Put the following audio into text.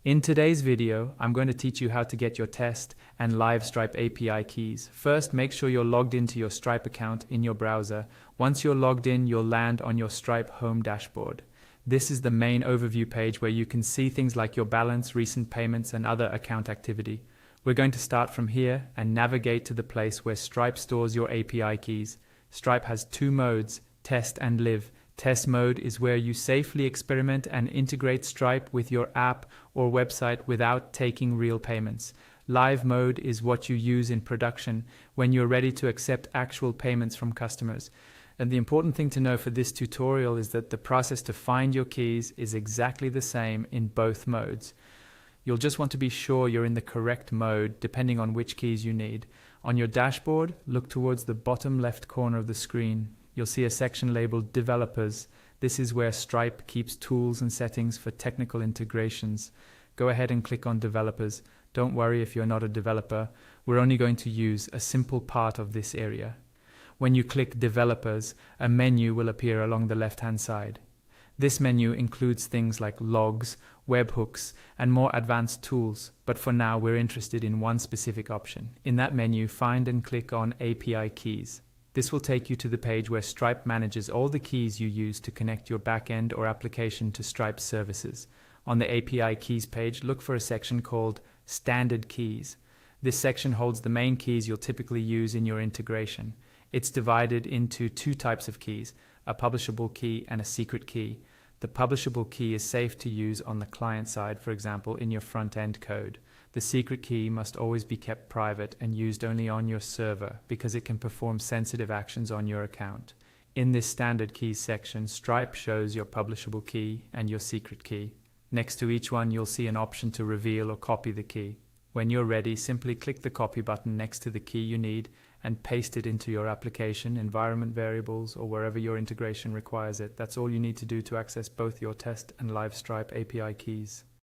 In today's video, I'm going to teach you how to get your test and live Stripe API keys. First, make sure you're logged into your Stripe account in your browser. Once you're logged in, you'll land on your Stripe home dashboard. This is the main overview page where you can see things like your balance, recent payments, and other account activity. We're going to start from here and navigate to the place where Stripe stores your API keys. Stripe has two modes, test and live. Test mode is where you safely experiment and integrate Stripe with your app or website without taking real payments. Live mode is what you use in production when you're ready to accept actual payments from customers. And the important thing to know for this tutorial is that the process to find your keys is exactly the same in both modes. You'll just want to be sure you're in the correct mode depending on which keys you need. On your dashboard, look towards the bottom left corner of the screen. You'll see a section labeled Developers. This is where Stripe keeps tools and settings for technical integrations. Go ahead and click on Developers. Don't worry if you're not a developer. We're only going to use a simple part of this area. When you click Developers, a menu will appear along the left-hand side. This menu includes things like logs, webhooks, and more advanced tools, but for now we're interested in one specific option. In that menu, find and click on API Keys. This will take you to the page where Stripe manages all the keys you use to connect your backend or application to Stripe services. On the API Keys page, look for a section called Standard Keys. This section holds the main keys you'll typically use in your integration. It's divided into two types of keys, a publishable key and a secret key. The publishable key is safe to use on the client side, for example, in your front-end code. The secret key must always be kept private and used only on your server because it can perform sensitive actions on your account. In this standard keys section, Stripe shows your publishable key and your secret key. Next to each one, you'll see an option to reveal or copy the key. When you're ready, simply click the copy button next to the key you need and paste it into your application, environment variables, or wherever your integration requires it. That's all you need to do to access both your test and live Stripe API keys.